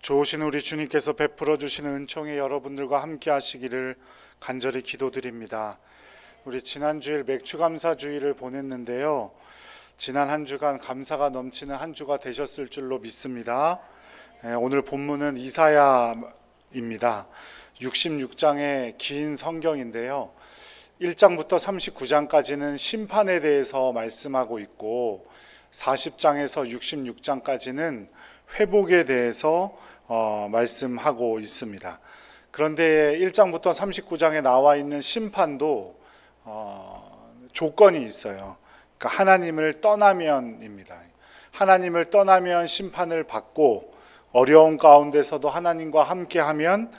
좋으신 우리 주님께서 베풀어 주시는 은총이 여러분들과 함께 하시기를 간절히 기도드립니다. 우리 지난 주일 맥추감사 주일을 보냈는데요. 지난 한 주간 감사가 넘치는 한 주가 되셨을 줄로 믿습니다. 오늘 본문은 이사야입니다. 66장의 긴 성경인데요. 1장부터 39장까지는 심판에 대해서 말씀하고 있고 40장에서 66장까지는 회복에 대해서 말씀하고 있습니다. 그런데 1장부터 39장에 나와 있는 심판도 조건이 있어요. 그러니까 하나님을 떠나면입니다. 하나님을 떠나면 심판을 받고 어려운 가운데서도 하나님과 함께하면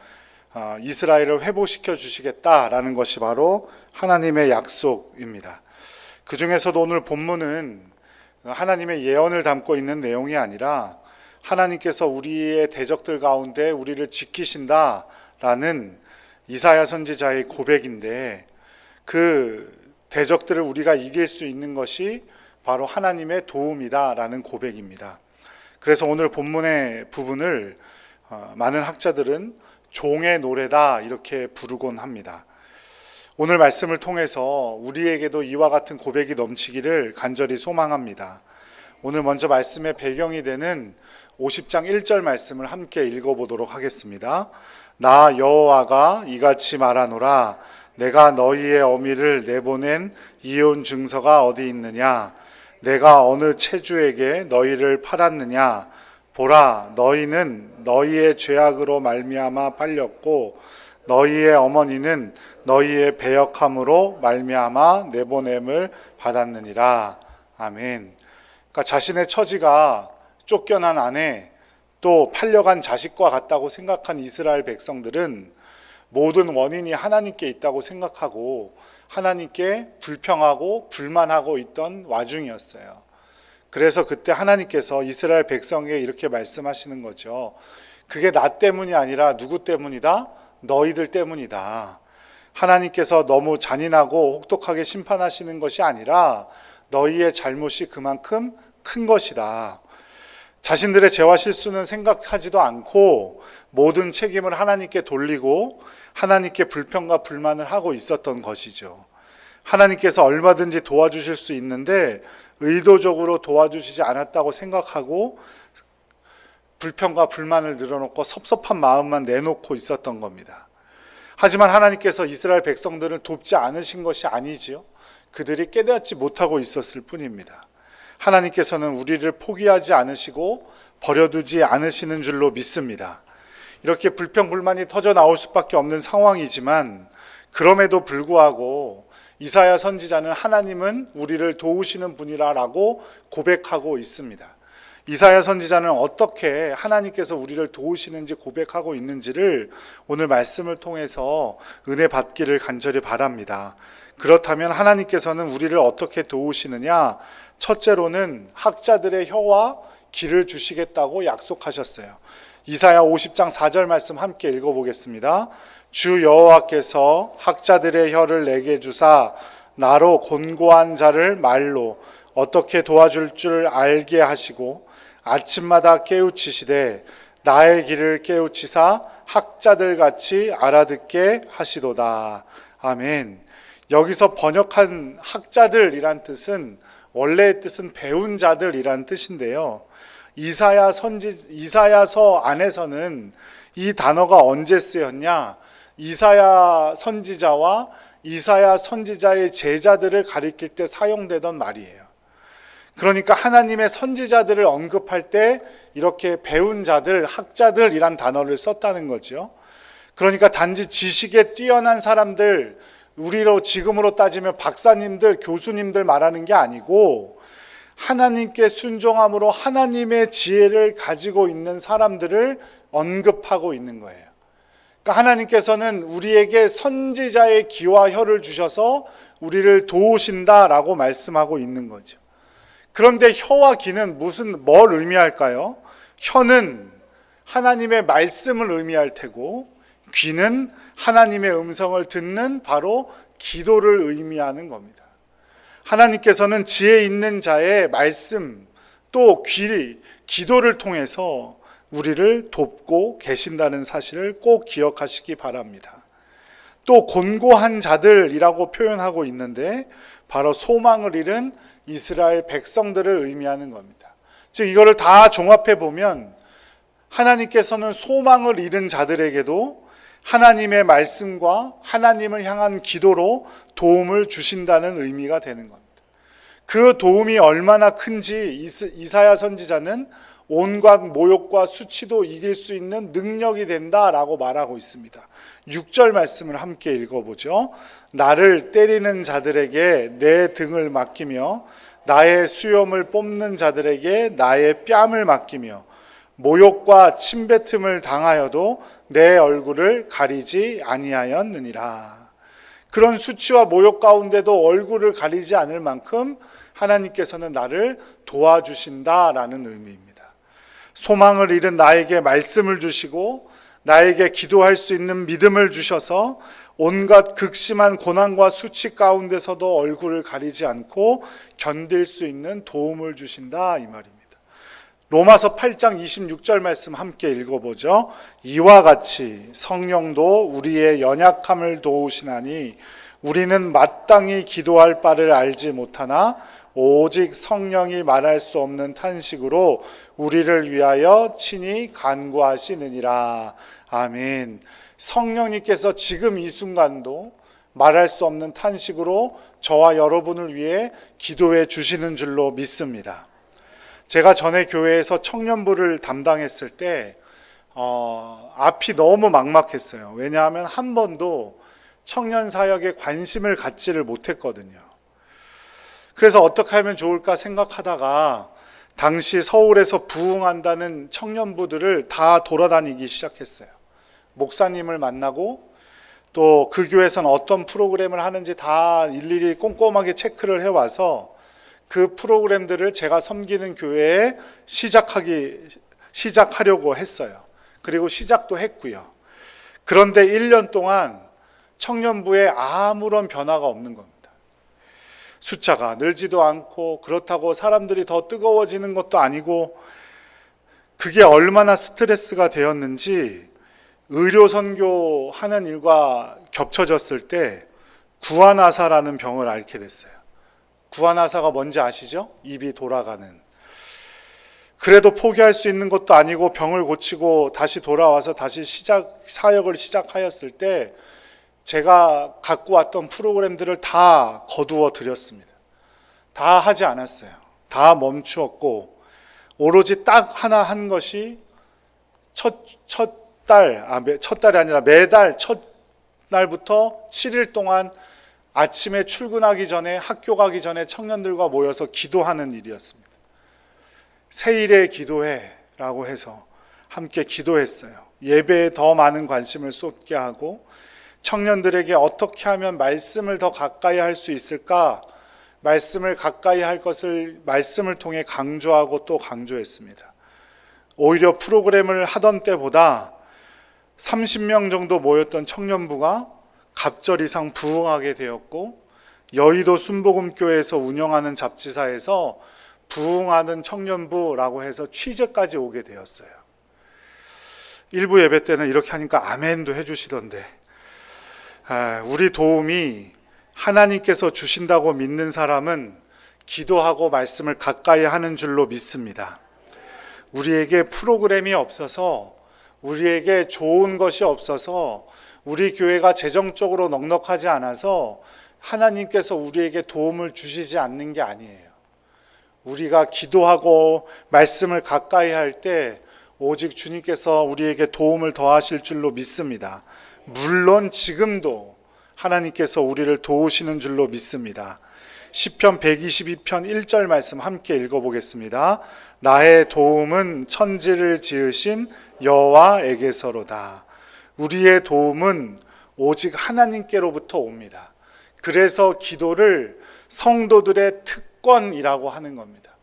이스라엘을 회복시켜 주시겠다라는 것이 바로 하나님의 약속입니다. 그 중에서도 오늘 본문은 하나님의 예언을 담고 있는 내용이 아니라 하나님께서 우리의 대적들 가운데 우리를 지키신다라는 이사야 선지자의 고백인데, 그 대적들을 우리가 이길 수 있는 것이 바로 하나님의 도움이다라는 고백입니다. 그래서 오늘 본문의 부분을 많은 학자들은 종의 노래다 이렇게 부르곤 합니다. 오늘 말씀을 통해서 우리에게도 이와 같은 고백이 넘치기를 간절히 소망합니다. 오늘 먼저 말씀의 배경이 되는 50장 1절 말씀을 함께 읽어보도록 하겠습니다. 나 여호와가 이같이 말하노라. 내가 너희의 어미를 내보낸 이혼 증서가 어디 있느냐? 내가 어느 체주에게 너희를 팔았느냐? 보라, 너희는 너희의 죄악으로 말미암아 팔렸고 너희의 어머니는 너희의 배역함으로 말미암아 내보냄을 받았느니라. 아멘. 그러니까 자신의 처지가 쫓겨난 아내, 또 팔려간 자식과 같다고 생각한 이스라엘 백성들은 모든 원인이 하나님께 있다고 생각하고 하나님께 불평하고 불만하고 있던 와중이었어요. 그래서 그때 하나님께서 이스라엘 백성에게 이렇게 말씀하시는 거죠. 그게 나 때문이 아니라 누구 때문이다? 너희들 때문이다. 하나님께서 너무 잔인하고 혹독하게 심판하시는 것이 아니라 너희의 잘못이 그만큼 큰 것이다. 자신들의 죄와 실수는 생각하지도 않고 모든 책임을 하나님께 돌리고 하나님께 불평과 불만을 하고 있었던 것이죠. 하나님께서 얼마든지 도와주실 수 있는데 의도적으로 도와주시지 않았다고 생각하고 불평과 불만을 늘어놓고 섭섭한 마음만 내놓고 있었던 겁니다. 하지만 하나님께서 이스라엘 백성들을 돕지 않으신 것이 아니지요. 그들이 깨닫지 못하고 있었을 뿐입니다. 하나님께서는 우리를 포기하지 않으시고 버려두지 않으시는 줄로 믿습니다. 이렇게 불평불만이 터져 나올 수밖에 없는 상황이지만 그럼에도 불구하고 이사야 선지자는 하나님은 우리를 도우시는 분이라고 고백하고 있습니다. 이사야 선지자는 어떻게 하나님께서 우리를 도우시는지 고백하고 있는지를 오늘 말씀을 통해서 은혜 받기를 간절히 바랍니다. 그렇다면 하나님께서는 우리를 어떻게 도우시느냐? 첫째로는 학자들의 혀와 길을 주시겠다고 약속하셨어요. 이사야 50장 4절 말씀 함께 읽어보겠습니다. 주 여호와께서 학자들의 혀를 내게 주사 나로 곤고한 자를 말로 어떻게 도와줄 줄 알게 하시고 아침마다 깨우치시되 나의 길을 깨우치사 학자들 같이 알아듣게 하시도다. 아멘. 여기서 번역한 학자들이란 뜻은 원래의 뜻은 배운 자들이란 뜻인데요. 이사야서 안에서는 이 단어가 언제 쓰였냐? 이사야 선지자와 이사야 선지자의 제자들을 가리킬 때 사용되던 말이에요. 그러니까 하나님의 선지자들을 언급할 때 이렇게 배운 자들, 학자들이란 단어를 썼다는 거죠. 그러니까 단지 지식에 뛰어난 사람들, 우리로 지금으로 따지면 박사님들, 교수님들 말하는 게 아니고 하나님께 순종함으로 하나님의 지혜를 가지고 있는 사람들을 언급하고 있는 거예요. 그러니까 하나님께서는 우리에게 선지자의 귀와 혀를 주셔서 우리를 도우신다라고 말씀하고 있는 거죠. 그런데 혀와 귀는 뭘 의미할까요? 혀는 하나님의 말씀을 의미할 테고 귀는 하나님의 음성을 듣는 바로 기도를 의미하는 겁니다. 하나님께서는 지혜 있는 자의 말씀 또 기도를 통해서 우리를 돕고 계신다는 사실을 꼭 기억하시기 바랍니다. 또 곤고한 자들이라고 표현하고 있는데 바로 소망을 잃은 이스라엘 백성들을 의미하는 겁니다. 즉 이거를 다 종합해 보면 하나님께서는 소망을 잃은 자들에게도 하나님의 말씀과 하나님을 향한 기도로 도움을 주신다는 의미가 되는 겁니다. 그 도움이 얼마나 큰지 이사야 선지자는 온갖 모욕과 수치도 이길 수 있는 능력이 된다라고 말하고 있습니다. 6절 말씀을 함께 읽어보죠. 나를 때리는 자들에게 내 등을 맡기며 나의 수염을 뽑는 자들에게 나의 뺨을 맡기며 모욕과 침뱉음을 당하여도 내 얼굴을 가리지 아니하였느니라. 그런 수치와 모욕 가운데도 얼굴을 가리지 않을 만큼 하나님께서는 나를 도와주신다라는 의미입니다. 소망을 잃은 나에게 말씀을 주시고 나에게 기도할 수 있는 믿음을 주셔서 온갖 극심한 고난과 수치 가운데서도 얼굴을 가리지 않고 견딜 수 있는 도움을 주신다 이 말입니다. 로마서 8장 26절 말씀 함께 읽어보죠. 이와 같이 성령도 우리의 연약함을 도우시나니 우리는 마땅히 기도할 바를 알지 못하나 오직 성령이 말할 수 없는 탄식으로 우리를 위하여 친히 간구하시느니라. 아멘. 성령님께서 지금 이 순간도 말할 수 없는 탄식으로 저와 여러분을 위해 기도해 주시는 줄로 믿습니다. 제가 전에 교회에서 청년부를 담당했을 때 앞이 너무 막막했어요. 왜냐하면 한 번도 청년 사역에 관심을 갖지를 못했거든요. 그래서 어떻게 하면 좋을까 생각하다가 당시 서울에서 부흥한다는 청년부들을 다 돌아다니기 시작했어요. 목사님을 만나고 또 그 교회에서는 어떤 프로그램을 하는지 다 일일이 꼼꼼하게 체크를 해와서 그 프로그램들을 제가 섬기는 교회에 시작하려고 했어요. 그리고 시작도 했고요. 그런데 1년 동안 청년부에 아무런 변화가 없는 겁니다. 숫자가 늘지도 않고 그렇다고 사람들이 더 뜨거워지는 것도 아니고 그게 얼마나 스트레스가 되었는지 의료 선교하는 일과 겹쳐졌을 때 구안아사라는 병을 앓게 됐어요. 구안아사가 뭔지 아시죠? 입이 돌아가는. 그래도 포기할 수 있는 것도 아니고 병을 고치고 다시 돌아와서 다시 사역을 시작하였을 때 제가 갖고 왔던 프로그램들을 다 거두어 드렸습니다. 다 하지 않았어요. 다 멈추었고 오로지 딱 하나 한 것이 첫 달이 아니라 매달 첫 날부터 7일 동안 아침에 출근하기 전에 학교 가기 전에 청년들과 모여서 기도하는 일이었습니다. 세일의 기도회라고 해서 함께 기도했어요. 예배에 더 많은 관심을 쏟게 하고 청년들에게 어떻게 하면 말씀을 더 가까이 할 수 있을까? 말씀을 가까이 할 것을 말씀을 통해 강조하고 또 강조했습니다. 오히려 프로그램을 하던 때보다 30명 정도 모였던 청년부가 갑절 이상 부흥하게 되었고 여의도 순복음교회에서 운영하는 잡지사에서 부흥하는 청년부라고 해서 취재까지 오게 되었어요. 일부 예배 때는 이렇게 하니까 아멘도 해주시던데 우리 도움이 하나님께서 주신다고 믿는 사람은 기도하고 말씀을 가까이 하는 줄로 믿습니다. 우리에게 프로그램이 없어서 우리에게 좋은 것이 없어서 우리 교회가 재정적으로 넉넉하지 않아서 하나님께서 우리에게 도움을 주시지 않는 게 아니에요. 우리가 기도하고 말씀을 가까이 할 때 오직 주님께서 우리에게 도움을 더하실 줄로 믿습니다. 물론 지금도 하나님께서 우리를 도우시는 줄로 믿습니다. 시편 122편 1절 말씀 함께 읽어보겠습니다. 나의 도움은 천지를 지으신 여호와에게서로다. 우리의 도움은 오직 하나님께로부터 옵니다. 그래서 기도를 성도들의 특권이라고 하는 겁니다.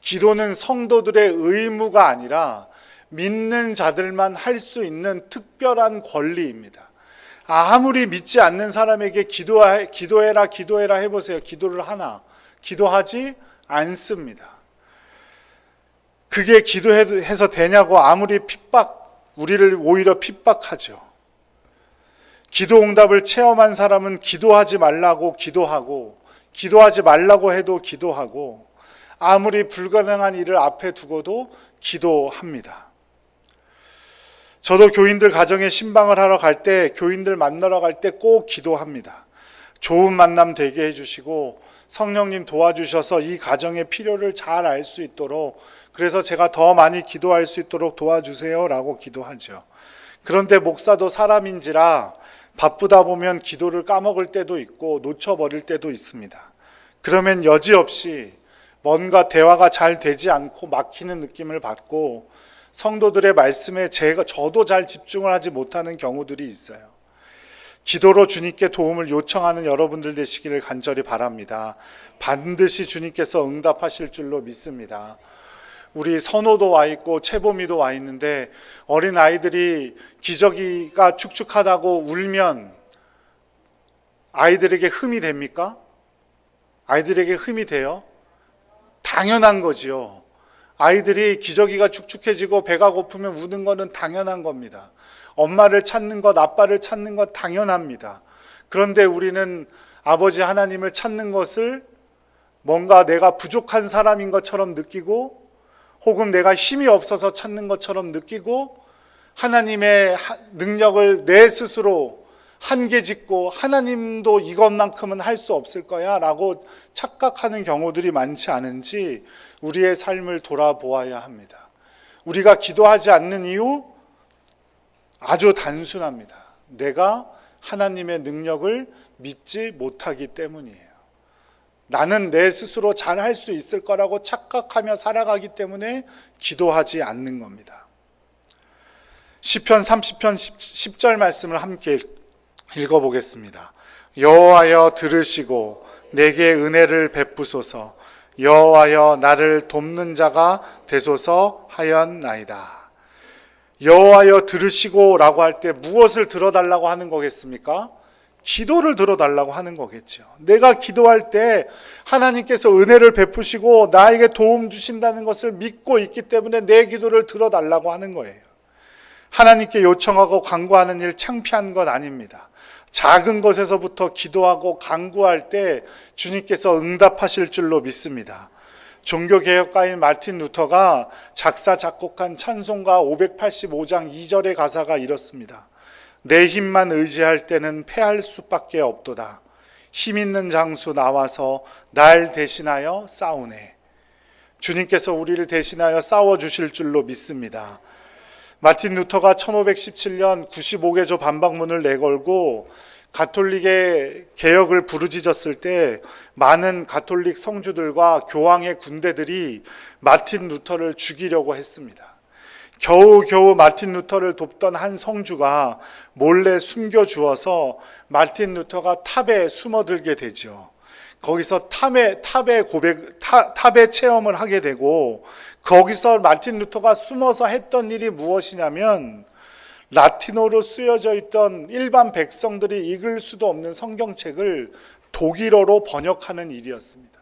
기도는 성도들의 의무가 아니라 믿는 자들만 할 수 있는 특별한 권리입니다. 아무리 믿지 않는 사람에게 기도해라 해보세요. 기도를 하나? 기도하지 않습니다. 그게 기도해서 되냐고 아무리 우리를 오히려 핍박하죠. 기도 응답을 체험한 사람은 기도하지 말라고 기도하고, 기도하지 말라고 해도 기도하고, 아무리 불가능한 일을 앞에 두고도 기도합니다. 저도 교인들 가정에 신방을 하러 갈 때, 교인들 만나러 갈 때 꼭 기도합니다. 좋은 만남 되게 해주시고 성령님 도와주셔서 이 가정의 필요를 잘 알 수 있도록, 그래서 제가 더 많이 기도할 수 있도록 도와주세요 라고 기도하죠. 그런데 목사도 사람인지라 바쁘다 보면 기도를 까먹을 때도 있고 놓쳐버릴 때도 있습니다. 그러면 여지없이 뭔가 대화가 잘 되지 않고 막히는 느낌을 받고 성도들의 말씀에 저도 잘 집중을 하지 못하는 경우들이 있어요. 기도로 주님께 도움을 요청하는 여러분들 되시기를 간절히 바랍니다. 반드시 주님께서 응답하실 줄로 믿습니다. 우리 선호도 와 있고 채범이도 와 있는데 어린 아이들이 기저귀가 축축하다고 울면 아이들에게 흠이 됩니까? 아이들에게 흠이 돼요? 당연한 거지요. 아이들이 기저귀가 축축해지고 배가 고프면 우는 거는 당연한 겁니다. 엄마를 찾는 것, 아빠를 찾는 것 당연합니다. 그런데 우리는 아버지 하나님을 찾는 것을 뭔가 내가 부족한 사람인 것처럼 느끼고, 혹은 내가 힘이 없어서 찾는 것처럼 느끼고, 하나님의 능력을 내 스스로 한계 짓고 하나님도 이것만큼은 할 수 없을 거야 라고 착각하는 경우들이 많지 않은지 우리의 삶을 돌아보아야 합니다. 우리가 기도하지 않는 이유 아주 단순합니다. 내가 하나님의 능력을 믿지 못하기 때문이에요. 나는 내 스스로 잘할 수 있을 거라고 착각하며 살아가기 때문에 기도하지 않는 겁니다. 시편 30편 10절 말씀을 함께 읽어보겠습니다. 여호와여 들으시고 내게 은혜를 베푸소서. 여호와여 나를 돕는 자가 되소서 하였나이다. 여호와여 들으시고 라고 할 때 무엇을 들어달라고 하는 거겠습니까? 기도를 들어달라고 하는 거겠죠. 내가 기도할 때 하나님께서 은혜를 베푸시고 나에게 도움 주신다는 것을 믿고 있기 때문에 내 기도를 들어달라고 하는 거예요. 하나님께 요청하고 간구하는 일 창피한 것 아닙니다. 작은 것에서부터 기도하고 간구할 때 주님께서 응답하실 줄로 믿습니다. 종교개혁가인 마틴 루터가 작사 작곡한 찬송가 585장 2절의 가사가 이렇습니다. 내 힘만 의지할 때는 패할 수밖에 없도다. 힘 있는 장수 나와서 날 대신하여 싸우네. 주님께서 우리를 대신하여 싸워주실 줄로 믿습니다. 마틴 루터가 1517년 95개조 반박문을 내걸고 가톨릭의 개혁을 부르짖었을 때 많은 가톨릭 성주들과 교황의 군대들이 마틴 루터를 죽이려고 했습니다. 겨우겨우 마틴 루터를 돕던 한 성주가 몰래 숨겨주어서 마틴 루터가 탑에 숨어들게 되죠. 거기서 탑의 체험을 하게 되고, 거기서 마틴 루터가 숨어서 했던 일이 무엇이냐면 라틴어로 쓰여져 있던 일반 백성들이 읽을 수도 없는 성경책을 독일어로 번역하는 일이었습니다.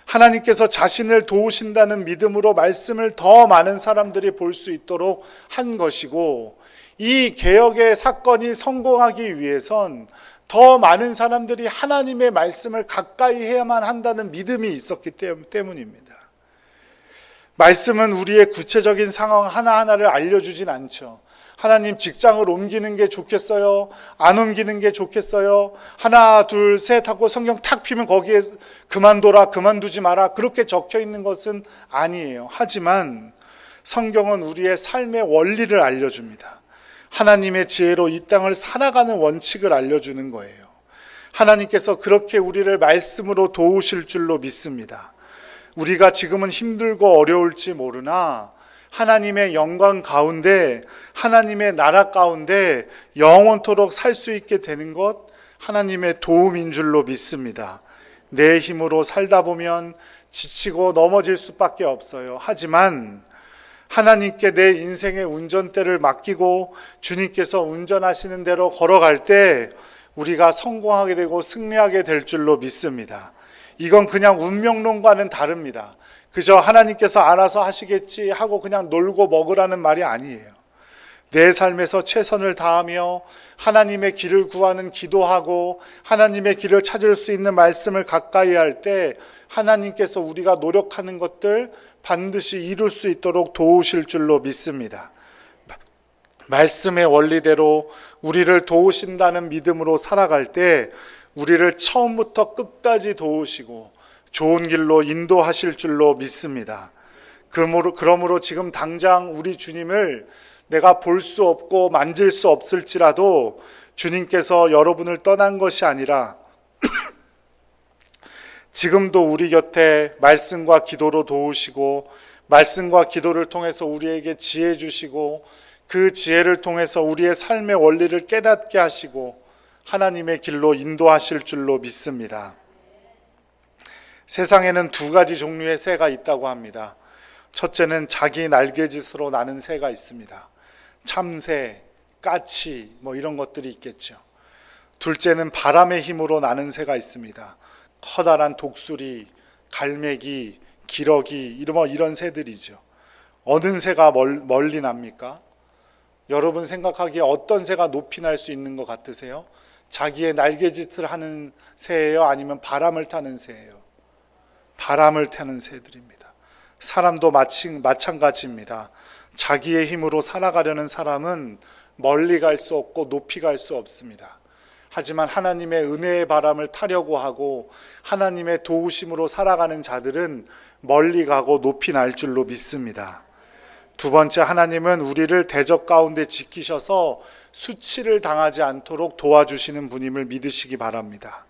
하나님께서 자신을 도우신다는 믿음으로 말씀을 더 많은 사람들이 볼 수 있도록 한 것이고, 이 개혁의 사건이 성공하기 위해선 더 많은 사람들이 하나님의 말씀을 가까이 해야만 한다는 믿음이 있었기 때문입니다. 말씀은 우리의 구체적인 상황 하나하나를 알려주진 않죠. 하나님 직장을 옮기는 게 좋겠어요? 안 옮기는 게 좋겠어요? 하나 둘 셋 하고 성경 탁 피면 거기에 그만둬라 그만두지 마라 그렇게 적혀 있는 것은 아니에요. 하지만 성경은 우리의 삶의 원리를 알려줍니다. 하나님의 지혜로 이 땅을 살아가는 원칙을 알려주는 거예요. 하나님께서 그렇게 우리를 말씀으로 도우실 줄로 믿습니다. 우리가 지금은 힘들고 어려울지 모르나 하나님의 영광 가운데, 하나님의 나라 가운데 영원토록 살 수 있게 되는 것 하나님의 도움인 줄로 믿습니다. 내 힘으로 살다 보면 지치고 넘어질 수밖에 없어요. 하지만 하나님께 내 인생의 운전대를 맡기고 주님께서 운전하시는 대로 걸어갈 때 우리가 성공하게 되고 승리하게 될 줄로 믿습니다. 이건 그냥 운명론과는 다릅니다. 그저 하나님께서 알아서 하시겠지 하고 그냥 놀고 먹으라는 말이 아니에요. 내 삶에서 최선을 다하며 하나님의 길을 구하는 기도하고 하나님의 길을 찾을 수 있는 말씀을 가까이 할 때 하나님께서 우리가 노력하는 것들 반드시 이룰 수 있도록 도우실 줄로 믿습니다. 말씀의 원리대로 우리를 도우신다는 믿음으로 살아갈 때 우리를 처음부터 끝까지 도우시고 좋은 길로 인도하실 줄로 믿습니다. 그러므로 지금 당장 우리 주님을 내가 볼 수 없고 만질 수 없을지라도 주님께서 여러분을 떠난 것이 아니라 지금도 우리 곁에 말씀과 기도로 도우시고 말씀과 기도를 통해서 우리에게 지혜 주시고 그 지혜를 통해서 우리의 삶의 원리를 깨닫게 하시고 하나님의 길로 인도하실 줄로 믿습니다. 세상에는 두 가지 종류의 새가 있다고 합니다. 첫째는 자기 날개짓으로 나는 새가 있습니다. 참새, 까치 이런 것들이 있겠죠. 둘째는 바람의 힘으로 나는 새가 있습니다. 커다란 독수리, 갈매기, 기러기 이런 새들이죠. 어느 새가 멀리 납니까? 여러분 생각하기에 어떤 새가 높이 날 수 있는 것 같으세요? 자기의 날개짓을 하는 새예요? 아니면 바람을 타는 새예요? 바람을 타는 새들입니다. 사람도 마찬가지입니다. 자기의 힘으로 살아가려는 사람은 멀리 갈 수 없고 높이 갈 수 없습니다. 하지만 하나님의 은혜의 바람을 타려고 하고 하나님의 도우심으로 살아가는 자들은 멀리 가고 높이 날 줄로 믿습니다. 두 번째, 하나님은 우리를 대적 가운데 지키셔서 수치를 당하지 않도록 도와주시는 분임을 믿으시기 바랍니다.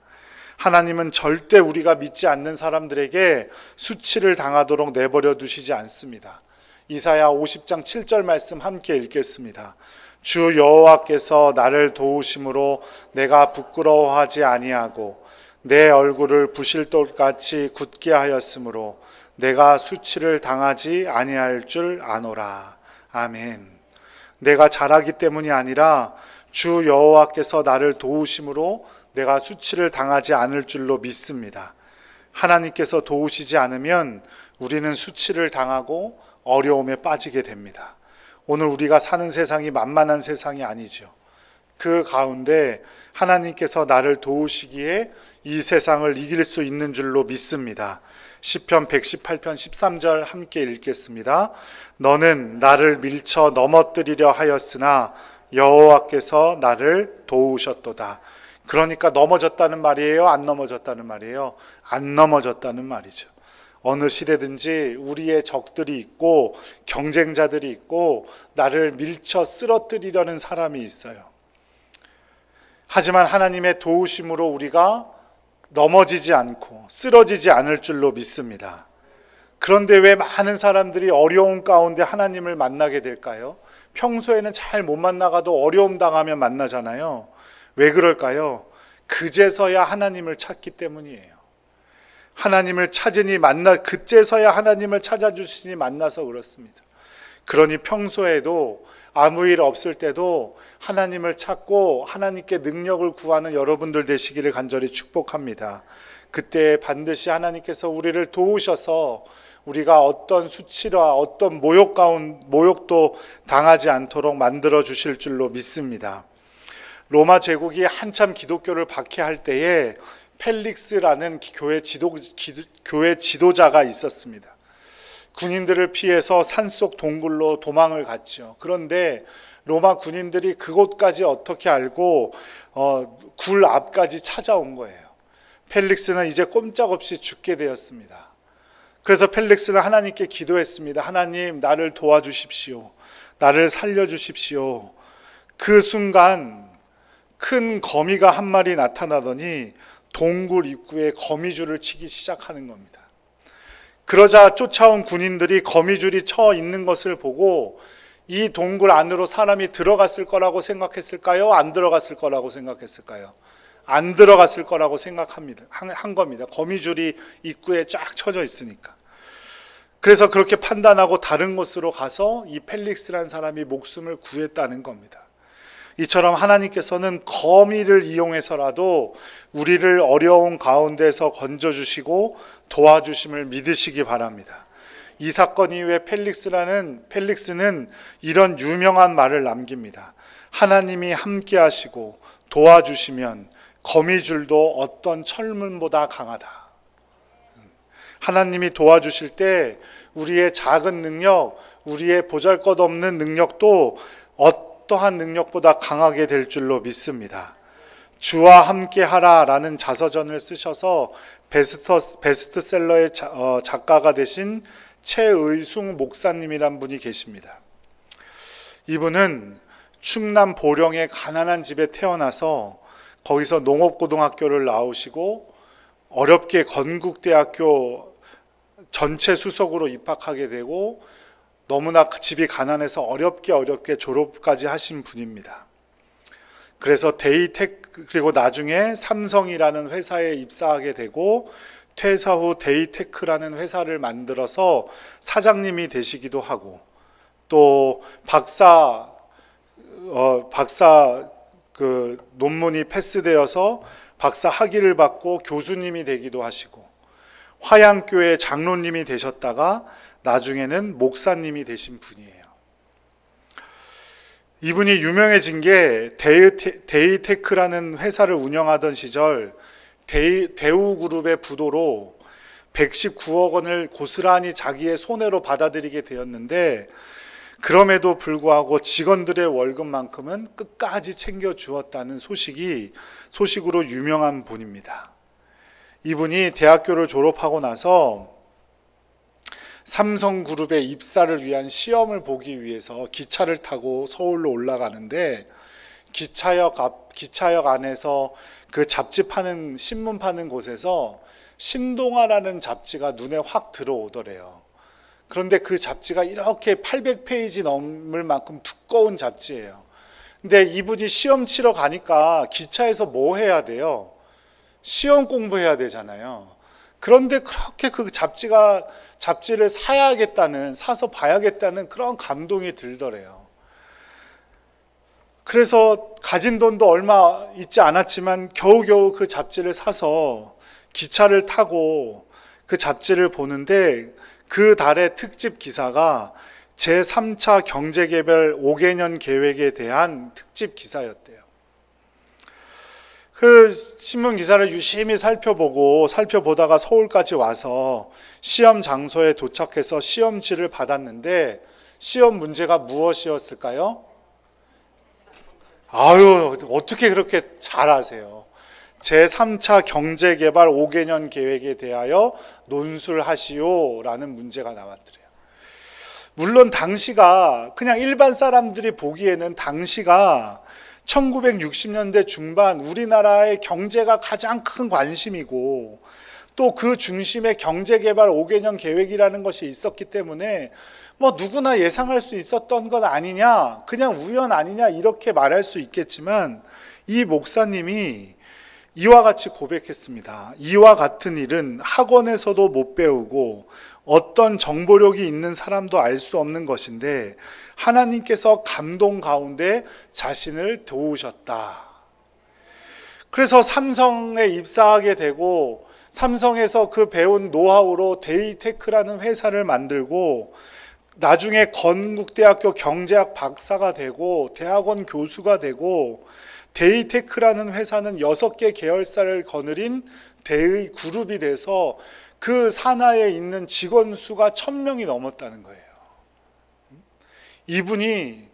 하나님은 절대 우리가 믿지 않는 사람들에게 수치를 당하도록 내버려 두시지 않습니다. 이사야 50장 7절 말씀 함께 읽겠습니다. 주 여호와께서 나를 도우심으로 내가 부끄러워하지 아니하고 내 얼굴을 부실돌같이 굳게 하였으므로 내가 수치를 당하지 아니할 줄 아노라. 아멘. 내가 잘하기 때문이 아니라 주 여호와께서 나를 도우심으로 내가 수치를 당하지 않을 줄로 믿습니다. 하나님께서 도우시지 않으면 우리는 수치를 당하고 어려움에 빠지게 됩니다. 오늘 우리가 사는 세상이 만만한 세상이 아니죠. 그 가운데 하나님께서 나를 도우시기에 이 세상을 이길 수 있는 줄로 믿습니다. 시편 118편 13절 함께 읽겠습니다. 너는 나를 밀쳐 넘어뜨리려 하였으나 여호와께서 나를 도우셨도다. 그러니까 넘어졌다는 말이에요? 안 넘어졌다는 말이에요? 안 넘어졌다는 말이죠. 어느 시대든지 우리의 적들이 있고 경쟁자들이 있고 나를 밀쳐 쓰러뜨리려는 사람이 있어요. 하지만 하나님의 도우심으로 우리가 넘어지지 않고 쓰러지지 않을 줄로 믿습니다. 그런데 왜 많은 사람들이 어려움 가운데 하나님을 만나게 될까요? 평소에는 잘 못 만나가도 어려움 당하면 만나잖아요. 왜 그럴까요? 그제서야 하나님을 찾기 때문이에요. 하나님을 찾으니 그제서야 하나님을 찾아주시니 만나서 그렇습니다. 그러니 평소에도 아무 일 없을 때도 하나님을 찾고 하나님께 능력을 구하는 여러분들 되시기를 간절히 축복합니다. 그때 반드시 하나님께서 우리를 도우셔서 우리가 어떤 수치와 어떤 모욕도 당하지 않도록 만들어 주실 줄로 믿습니다. 로마 제국이 한참 기독교를 박해할 때에 펠릭스라는 교회 지도자가 있었습니다. 군인들을 피해서 산속 동굴로 도망을 갔죠. 그런데 로마 군인들이 그곳까지 어떻게 알고 굴 앞까지 찾아온 거예요. 펠릭스는 이제 꼼짝없이 죽게 되었습니다. 그래서 펠릭스는 하나님께 기도했습니다. 하나님, 나를 도와주십시오. 나를 살려주십시오. 그 순간 큰 거미가 한 마리 나타나더니 동굴 입구에 거미줄을 치기 시작하는 겁니다. 그러자 쫓아온 군인들이 거미줄이 쳐 있는 것을 보고 이 동굴 안으로 사람이 들어갔을 거라고 생각했을까요? 안 들어갔을 거라고 생각했을까요? 안 들어갔을 거라고 한 겁니다. 거미줄이 입구에 쫙 쳐져 있으니까. 그래서 그렇게 판단하고 다른 곳으로 가서 이 펠릭스라는 사람이 목숨을 구했다는 겁니다. 이처럼 하나님께서는 거미를 이용해서라도 우리를 어려운 가운데서 건져주시고 도와주심을 믿으시기 바랍니다. 이 사건 이후에 펠릭스는 이런 유명한 말을 남깁니다. 하나님이 함께 하시고 도와주시면 거미줄도 어떤 철문보다 강하다. 하나님이 도와주실 때 우리의 작은 능력, 우리의 보잘것없는 능력도 어떠한 능력보다 강하게 될 줄로 믿습니다. 주와 함께 하라라는 자서전을 쓰셔서 베스트셀러의 작가가 되신 최의숭 목사님이란 분이 계십니다. 이분은 충남 보령의 가난한 집에 태어나서 거기서 농업고등학교를 나오시고 어렵게 건국대학교 전체 수석으로 입학하게 되고 너무나 집이 가난해서 어렵게 졸업까지 하신 분입니다. 그래서 그리고 나중에 삼성이라는 회사에 입사하게 되고 퇴사 후 데이테크라는 회사를 만들어서 사장님이 되시기도 하고 또 박사 그 논문이 패스되어서 박사 학위를 받고 교수님이 되기도 하시고 화양교회 장로님이 되셨다가 나중에는 목사님이 되신 분이에요. 이분이 유명해진 게 데이테크라는 회사를 운영하던 시절 대우그룹의 부도로 119억 원을 고스란히 자기의 손해로 받아들이게 되었는데 그럼에도 불구하고 직원들의 월급만큼은 끝까지 챙겨주었다는 소식으로 유명한 분입니다. 이분이 대학교를 졸업하고 나서 삼성그룹의 입사를 위한 시험을 보기 위해서 기차를 타고 서울로 올라가는데 기차역 안에서 그 잡지 파는 신문 파는 곳에서 신동아라는 잡지가 눈에 확 들어오더래요. 그런데 그 잡지가 이렇게 800페이지 넘을 만큼 두꺼운 잡지예요. 근데 이분이 시험 치러 가니까 기차에서 뭐 해야 돼요? 시험 공부해야 되잖아요. 그런데 그렇게 그 잡지를 사서 봐야겠다는 그런 감동이 들더래요. 그래서 가진 돈도 얼마 있지 않았지만 겨우겨우 그 잡지를 사서 기차를 타고 그 잡지를 보는데 그 달의 특집 기사가 제3차 경제개발 5개년 계획에 대한 특집 기사였대요. 그 신문 기사를 유심히 살펴보다가 서울까지 와서 시험 장소에 도착해서 시험지를 받았는데 시험 문제가 무엇이었을까요? 아유, 어떻게 그렇게 잘 아세요? 제3차 경제개발 5개년 계획에 대하여 논술하시오라는 문제가 나왔더래요. 물론 당시가 그냥 일반 사람들이 보기에는 당시가 1960년대 중반 우리나라의 경제가 가장 큰 관심이고 또 그 중심에 경제개발 5개년 계획이라는 것이 있었기 때문에 뭐 누구나 예상할 수 있었던 것 아니냐, 그냥 우연 아니냐 이렇게 말할 수 있겠지만 이 목사님이 이와 같이 고백했습니다. 이와 같은 일은 학원에서도 못 배우고 어떤 정보력이 있는 사람도 알 수 없는 것인데 하나님께서 감동 가운데 자신을 도우셨다. 그래서 삼성에 입사하게 되고 삼성에서 그 배운 노하우로 데이테크라는 회사를 만들고 나중에 건국대학교 경제학 박사가 되고 대학원 교수가 되고 데이테크라는 회사는 6개 계열사를 거느린 대의 그룹이 돼서 그 산하에 있는 직원 수가 1000명이 넘었다는 거예요. 이분이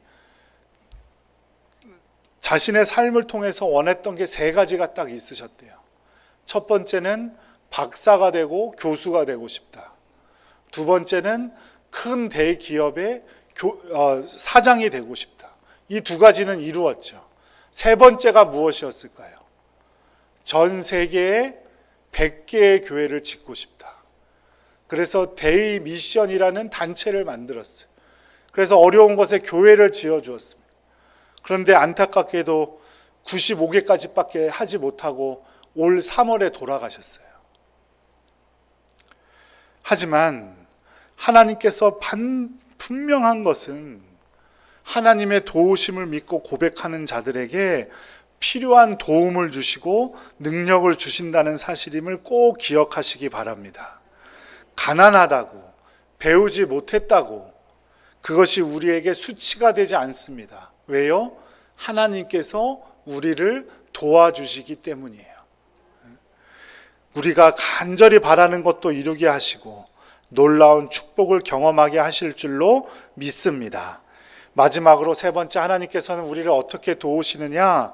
자신의 삶을 통해서 원했던 게 3가지가 딱 있으셨대요. 첫 번째는 박사가 되고 교수가 되고 싶다. 두 번째는 큰 대기업의 사장이 되고 싶다. 이 2가지는 이루었죠. 3번째가 무엇이었을까요? 전 세계에 100개의 교회를 짓고 싶다. 그래서 데이 미션이라는 단체를 만들었어요. 그래서 어려운 곳에 교회를 지어주었습니다. 그런데 안타깝게도 95개까지밖에 하지 못하고 올 3월에 돌아가셨어요. 하지만 하나님께서 분명한 것은 하나님의 도우심을 믿고 고백하는 자들에게 필요한 도움을 주시고 능력을 주신다는 사실임을 꼭 기억하시기 바랍니다. 가난하다고 배우지 못했다고 그것이 우리에게 수치가 되지 않습니다. 왜요? 하나님께서 우리를 도와주시기 때문이에요. 우리가 간절히 바라는 것도 이루게 하시고 놀라운 축복을 경험하게 하실 줄로 믿습니다. 마지막으로 세 번째, 하나님께서는 우리를 어떻게 도우시느냐?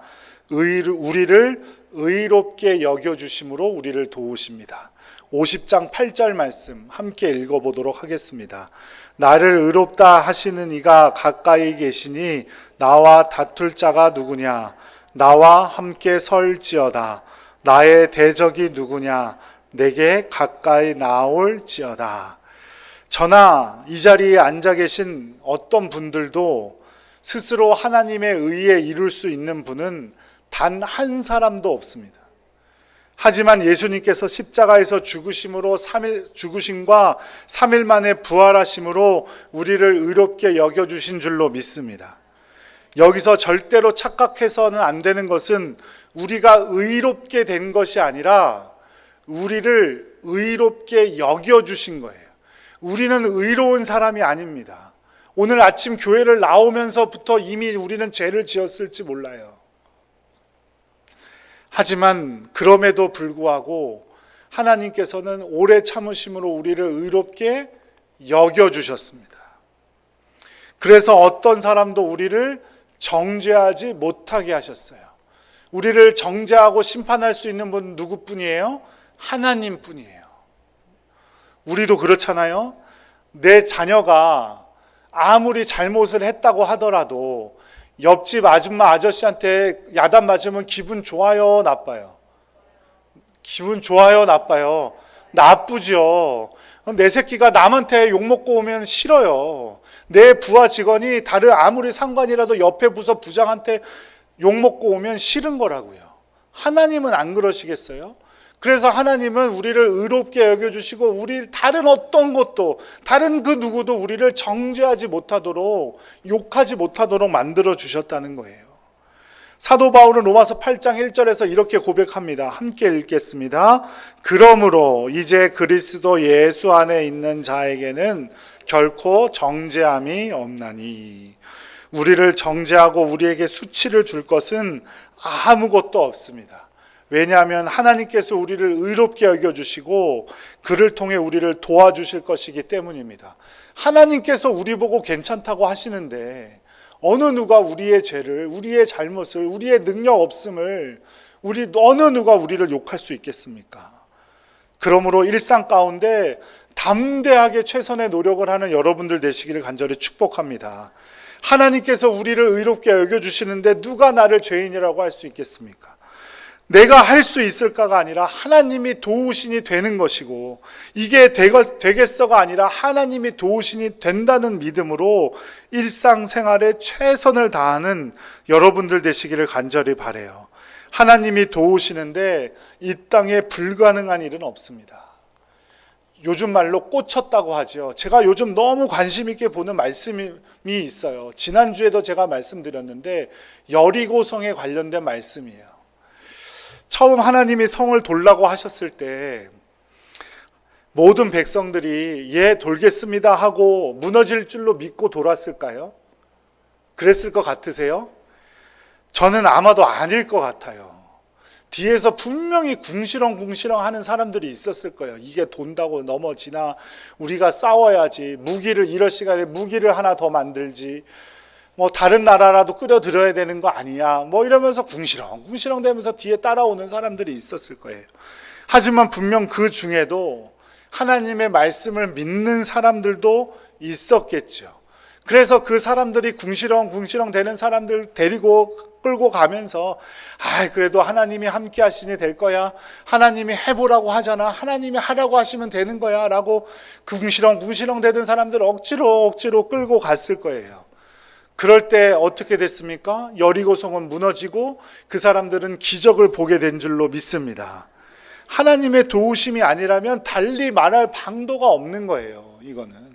우리를 의롭게 여겨주심으로 우리를 도우십니다. 50장 8절 말씀 함께 읽어보도록 하겠습니다. 나를 의롭다 하시는 이가 가까이 계시니 나와 다툴 자가 누구냐? 나와 함께 설지어다. 나의 대적이 누구냐? 내게 가까이 나올지어다. 저나 이 자리에 앉아 계신 어떤 분들도 스스로 하나님의 의에 이룰 수 있는 분은 단 한 사람도 없습니다. 하지만 예수님께서 십자가에서 죽으심과 3일 만에 부활하심으로 우리를 의롭게 여겨주신 줄로 믿습니다. 여기서 절대로 착각해서는 안 되는 것은 우리가 의롭게 된 것이 아니라 우리를 의롭게 여겨주신 거예요. 우리는 의로운 사람이 아닙니다. 오늘 아침 교회를 나오면서부터 이미 우리는 죄를 지었을지 몰라요. 하지만 그럼에도 불구하고 하나님께서는 오래 참으심으로 우리를 의롭게 여겨주셨습니다. 그래서 어떤 사람도 우리를 정죄하지 못하게 하셨어요. 우리를 정죄하고 심판할 수 있는 분 누구뿐이에요? 하나님뿐이에요. 우리도 그렇잖아요. 내 자녀가 아무리 잘못을 했다고 하더라도 옆집 아줌마 아저씨한테 야단 맞으면 기분 좋아요, 나빠요? 기분 좋아요, 나빠요? 나쁘죠. 내 새끼가 남한테 욕먹고 오면 싫어요. 내 부하 직원이 다른 아무리 상관이라도 옆에 부서 부장한테 욕먹고 오면 싫은 거라고요. 하나님은 안 그러시겠어요? 그래서 하나님은 우리를 의롭게 여겨주시고 우리 다른 어떤 것도 다른 그 누구도 우리를 정죄하지 못하도록 욕하지 못하도록 만들어 주셨다는 거예요. 사도 바울은 로마서 8장 1절에서 이렇게 고백합니다. 함께 읽겠습니다. 그러므로 이제 그리스도 예수 안에 있는 자에게는 결코 정죄함이 없나니 우리를 정죄하고 우리에게 수치를 줄 것은 아무것도 없습니다. 왜냐하면 하나님께서 우리를 의롭게 여겨주시고 그를 통해 우리를 도와주실 것이기 때문입니다. 하나님께서 우리 보고 괜찮다고 하시는데 어느 누가 우리의 죄를, 우리의 잘못을, 우리의 능력 없음을 어느 누가 우리를 욕할 수 있겠습니까? 그러므로 일상 가운데 담대하게 최선의 노력을 하는 여러분들 되시기를 간절히 축복합니다. 하나님께서 우리를 의롭게 여겨주시는데 누가 나를 죄인이라고 할 수 있겠습니까? 내가 할 수 있을까가 아니라 하나님이 도우신이 되는 것이고 이게 되겠어가 아니라 하나님이 도우신이 된다는 믿음으로 일상생활에 최선을 다하는 여러분들 되시기를 간절히 바라요. 하나님이 도우시는데 이 땅에 불가능한 일은 없습니다. 요즘 말로 꽂혔다고 하죠. 제가 요즘 너무 관심 있게 보는 말씀이 있어요. 지난주에도 제가 말씀드렸는데 여리고성에 관련된 말씀이에요. 처음 하나님이 성을 돌라고 하셨을 때 모든 백성들이 예 돌겠습니다 하고 무너질 줄로 믿고 돌았을까요? 그랬을 것 같으세요? 저는 아마도 아닐 것 같아요. 뒤에서 분명히 궁시렁궁시렁 하는 사람들이 있었을 거예요. 이게 돈다고 넘어지나, 우리가 싸워야지, 이럴 시간에 무기를 하나 더 만들지, 다른 나라라도 끌어들여야 되는 거 아니야, 이러면서 궁시렁궁시렁 되면서 뒤에 따라오는 사람들이 있었을 거예요. 하지만 분명 그 중에도 하나님의 말씀을 믿는 사람들도 있었겠죠. 그래서 그 사람들이 궁시렁궁시렁 되는 사람들 데리고 끌고 가면서 그래도 하나님이 함께 하시니 될 거야, 하나님이 해보라고 하잖아, 하나님이 하라고 하시면 되는 거야 라고 궁시렁궁시렁 되던 사람들 억지로 끌고 갔을 거예요. 그럴 때 어떻게 됐습니까? 여리고성은 무너지고 그 사람들은 기적을 보게 된 줄로 믿습니다. 하나님의 도우심이 아니라면 달리 말할 방도가 없는 거예요. 이거는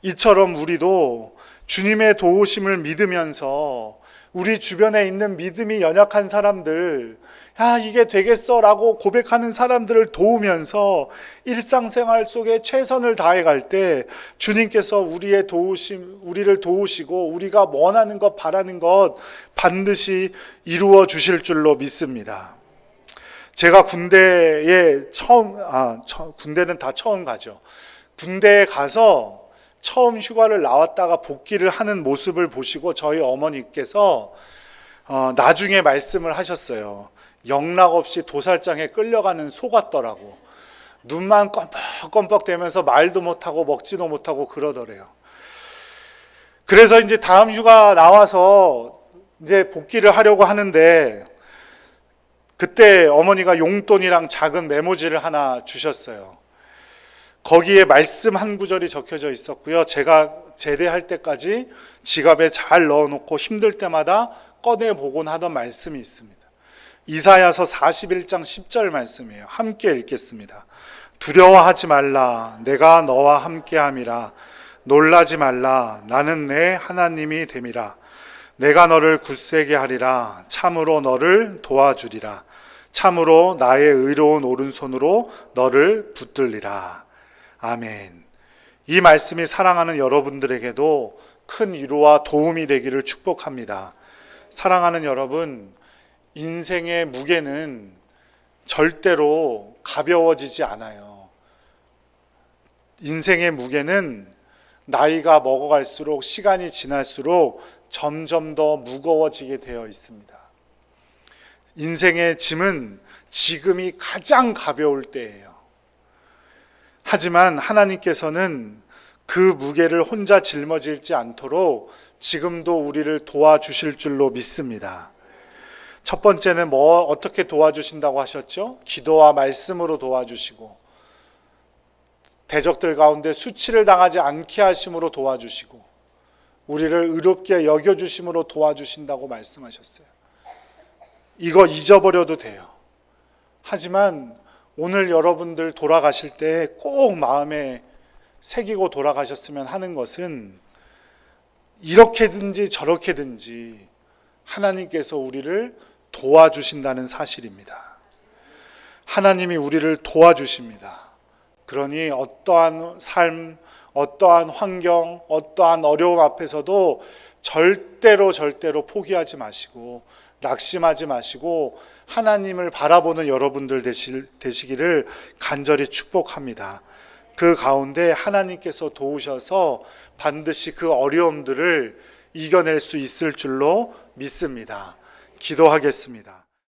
이처럼 우리도 주님의 도우심을 믿으면서 우리 주변에 있는 믿음이 연약한 사람들, 야, 이게 되겠어 라고 고백하는 사람들을 도우면서 일상생활 속에 최선을 다해 갈 때 주님께서 우리를 도우시고 우리가 원하는 것, 바라는 것 반드시 이루어 주실 줄로 믿습니다. 제가 군대는 다 처음 가죠. 군대에 가서 처음 휴가를 나왔다가 복귀를 하는 모습을 보시고 저희 어머니께서 나중에 말씀을 하셨어요. 영락없이 도살장에 끌려가는 소 같더라고. 눈만 껌뻑껌뻑 대면서 말도 못하고 먹지도 못하고 그러더래요. 그래서 이제 다음 휴가 나와서 이제 복귀를 하려고 하는데 그때 어머니가 용돈이랑 작은 메모지를 하나 주셨어요. 거기에 말씀 한 구절이 적혀져 있었고요. 제가 제대할 때까지 지갑에 잘 넣어놓고 힘들 때마다 꺼내보곤 하던 말씀이 있습니다. 이사야서 41장 10절 말씀이에요. 함께 읽겠습니다. 두려워하지 말라. 내가 너와 함께함이라. 놀라지 말라. 나는 내 하나님이 됨이라. 내가 너를 굳세게 하리라. 참으로 너를 도와주리라. 참으로 나의 의로운 오른손으로 너를 붙들리라. 아멘. 이 말씀이 사랑하는 여러분들에게도 큰 위로와 도움이 되기를 축복합니다. 사랑하는 여러분, 인생의 무게는 절대로 가벼워지지 않아요. 인생의 무게는 나이가 먹어갈수록, 시간이 지날수록 점점 더 무거워지게 되어 있습니다. 인생의 짐은 지금이 가장 가벼울 때예요. 하지만 하나님께서는 그 무게를 혼자 짊어지지 않도록 지금도 우리를 도와주실 줄로 믿습니다. 첫 번째는 어떻게 도와주신다고 하셨죠? 기도와 말씀으로 도와주시고, 대적들 가운데 수치를 당하지 않게 하심으로 도와주시고, 우리를 의롭게 여겨주심으로 도와주신다고 말씀하셨어요. 이거 잊어버려도 돼요. 하지만 오늘 여러분들 돌아가실 때 꼭 마음에 새기고 돌아가셨으면 하는 것은, 이렇게든지 저렇게든지 하나님께서 우리를 도와주신다는 사실입니다. 하나님이 우리를 도와주십니다. 그러니 어떠한 삶, 어떠한 환경, 어떠한 어려움 앞에서도 절대로 포기하지 마시고 낙심하지 마시고 하나님을 바라보는 여러분들 되시기를 간절히 축복합니다. 그 가운데 하나님께서 도우셔서 반드시 그 어려움들을 이겨낼 수 있을 줄로 믿습니다. 기도하겠습니다.